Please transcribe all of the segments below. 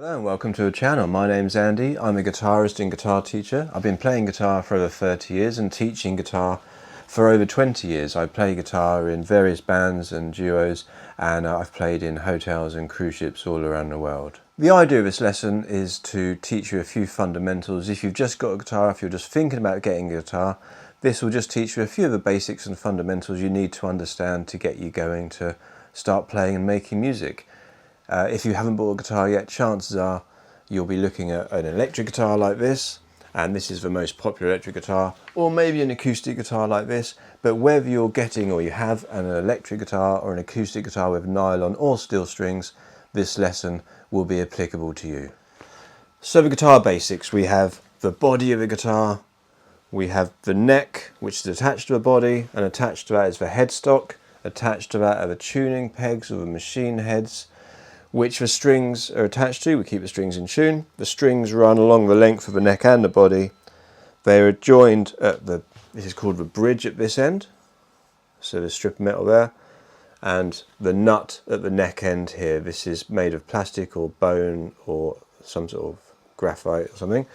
Hello and welcome to the channel. My name's Andy. I'm a guitarist and guitar teacher. I've been playing guitar for over 30 years and teaching guitar for over 20 years. I play guitar in various bands and duos, and I've played in hotels and cruise ships all around the world. The idea of this lesson is to teach you a few fundamentals. If you've just got a guitar, if you're just thinking about getting a guitar, this will just teach you a few of the basics and fundamentals you need to understand to get you going to start playing and making music. If you haven't bought a guitar yet, chances are you'll be looking at an electric guitar like this, and this is the most popular electric guitar, or maybe an acoustic guitar like this. But whether you're getting or you have an electric guitar or an acoustic guitar with nylon or steel strings, this lesson will be applicable to you. So the guitar basics: we have the body of the guitar, we have the neck, which is attached to the body, and attached to that is the headstock, attached to that are the tuning pegs or the machine heads, which the strings are attached to. We keep the strings in tune. The strings run along the length of the neck and the body. They are joined at this is called the bridge at this end, so the strip of metal there, and the nut at the neck end here. This is made of plastic or bone or some sort of graphite or something.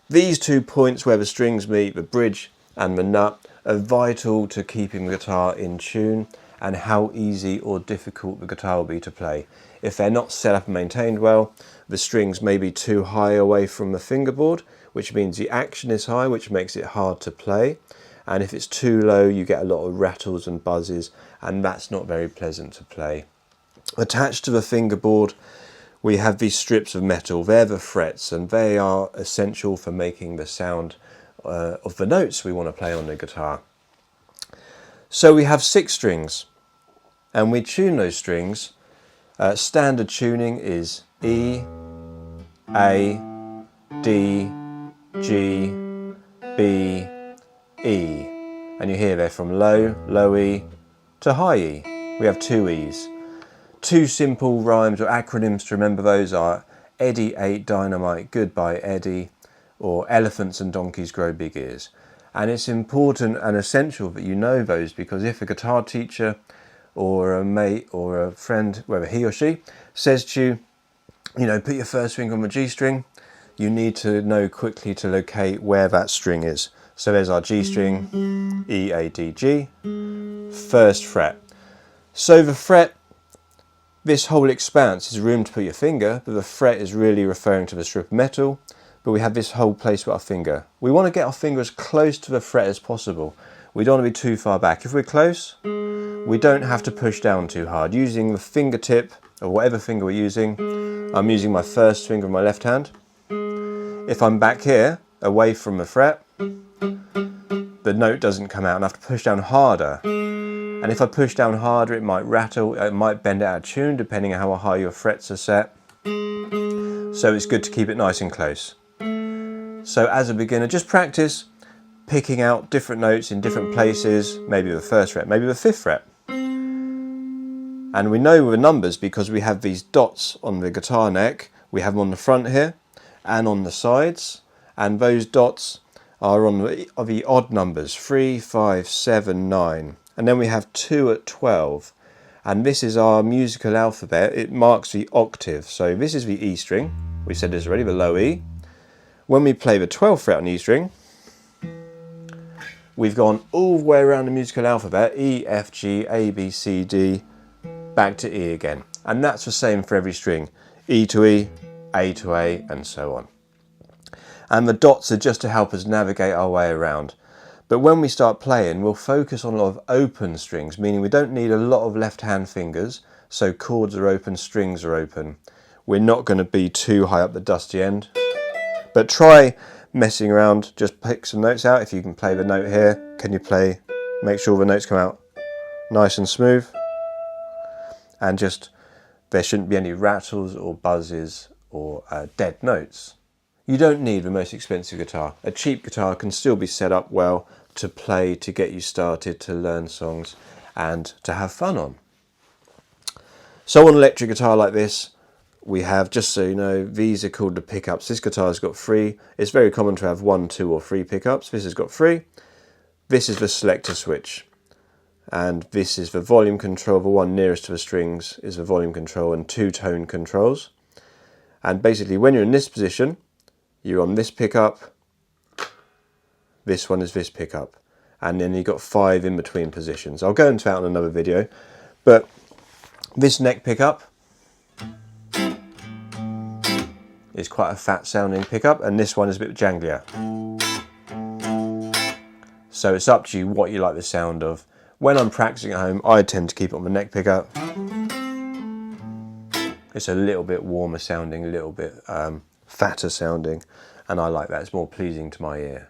These 2 points where the strings meet, the bridge and the nut, are vital to keeping the guitar in tune and how easy or difficult the guitar will be to play. If they're not set up and maintained well, the strings may be too high away from the fingerboard, which means the action is high, which makes it hard to play. And if it's too low, you get a lot of rattles and buzzes, and that's not very pleasant to play. Attached to the fingerboard, we have these strips of metal. They're the frets, and they are essential for making the sound of the notes we want to play on the guitar. So we have 6 strings, and we tune those strings. Standard tuning is E, A, D, G, B, E. And you hear they're from low, low E to high E. We have 2 E's. 2 simple rhymes or acronyms to remember those are Eddie ate dynamite, goodbye Eddie, or elephants and donkeys grow big ears. And it's important and essential that you know those, because if a guitar teacher or a mate or a friend, whether he or she, says to you, put your first finger on the G string, you need to know quickly to locate where that string is. So there's our G string, E, A, D, G, first fret. So the fret, this whole expanse is room to put your finger, but the fret is really referring to the strip of metal. But we have this whole place with our finger. We want to get our finger as close to the fret as possible. We don't want to be too far back. If we're close, we don't have to push down too hard. Using the fingertip, or whatever finger we're using, I'm using my first finger of my left hand. If I'm back here, away from the fret, the note doesn't come out and I have to push down harder. And if I push down harder, it might rattle, it might bend out of tune, depending on how high your frets are set. So it's good to keep it nice and close. So as a beginner, just practice picking out different notes in different places, maybe the first fret, maybe the 5th fret. And we know the numbers because we have these dots on the guitar neck. We have them on the front here and on the sides, and those dots are on the odd numbers, 3, 5, 7, 9. And then we have 2 at 12. And this is our musical alphabet. It marks the octave. So this is the E string. We said this already, the low E. When we play the 12th fret on E string, we've gone all the way around the musical alphabet, E, F, G, A, B, C, D, back to E again. And that's the same for every string. E to E, A to A, and so on. And the dots are just to help us navigate our way around. But when we start playing, we'll focus on a lot of open strings, meaning we don't need a lot of left-hand fingers, so chords are open, strings are open. We're not going to be too high up the dusty end. But try messing around, just pick some notes out. If you can play the note here, can you play, make sure the notes come out nice and smooth. And just, there shouldn't be any rattles or buzzes or dead notes. You don't need the most expensive guitar. A cheap guitar can still be set up well to play, to get you started, to learn songs and to have fun on. So on an electric guitar like this, we have, just so you know, these are called the pickups. This guitar's got 3. It's very common to have 1, 2 or 3 pickups. This has got 3. This is the selector switch. and this is the volume control. The one nearest to the strings is the volume control and two tone controls. And basically when you're in this position, you're on this pickup, this one is this pickup, and then you've got 5 in between positions. I'll go into that in another video, but this neck pickup is quite a fat sounding pickup, and this one is a bit janglier. So it's up to you what you like the sound of. When I'm practicing at home, I tend to keep it on the neck pickup. It's a little bit warmer sounding, a little bit fatter sounding, and I like that. It's more pleasing to my ear.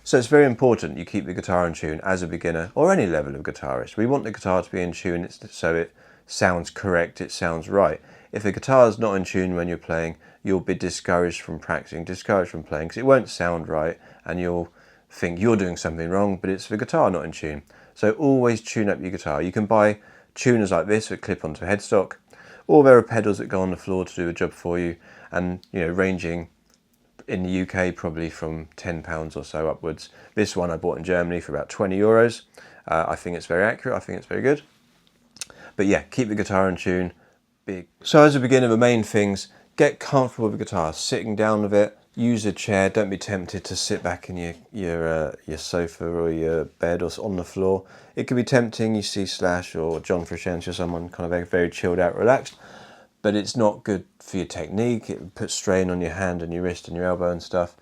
So it's very important you keep the guitar in tune as a beginner or any level of guitarist. We want the guitar to be in tune so it sounds correct, it sounds right. If the guitar is not in tune when you're playing, you'll be discouraged from practicing, discouraged from playing, because it won't sound right and you'll think you're doing something wrong, but it's the guitar not in tune. So always tune up your guitar. You can buy tuners like this that clip onto a headstock, or there are pedals that go on the floor to do a job for you, and ranging in the UK probably from £10 or so upwards. This one I bought in Germany for about €20. I think it's very accurate, I think it's very good. But yeah, keep the guitar in tune. So as a beginner, the main things, get comfortable with the guitar, sitting down with it, use a chair, don't be tempted to sit back in your sofa or your bed or on the floor. It can be tempting, you see Slash or John Frusciante or someone kind of very chilled out, relaxed, but it's not good for your technique. It puts strain on your hand and your wrist and your elbow and stuff.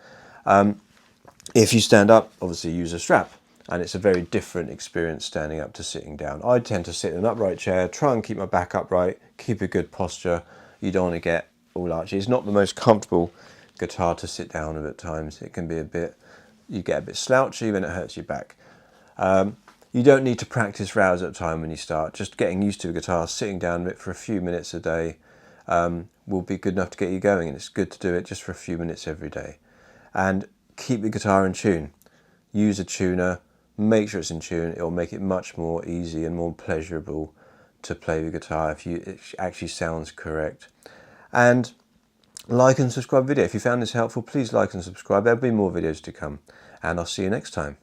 If you stand up, obviously use a strap, and it's a very different experience standing up to sitting down. I tend to sit in an upright chair, try and keep my back upright, keep a good posture. You don't want to get all archy. It's not the most comfortable guitar to sit down with at times. It can be you get a bit slouchy when it hurts your back. You don't need to practice for hours at a time when you start. Just getting used to a guitar, sitting down with it for a few minutes a day will be good enough to get you going, and it's good to do it just for a few minutes every day. And keep the guitar in tune. Use a tuner, make sure it's in tune. It'll make it much more easy and more pleasurable to play the guitar if it actually sounds correct. And like and subscribe video. If you found this helpful, please like and subscribe. There'll be more videos to come, and I'll see you next time.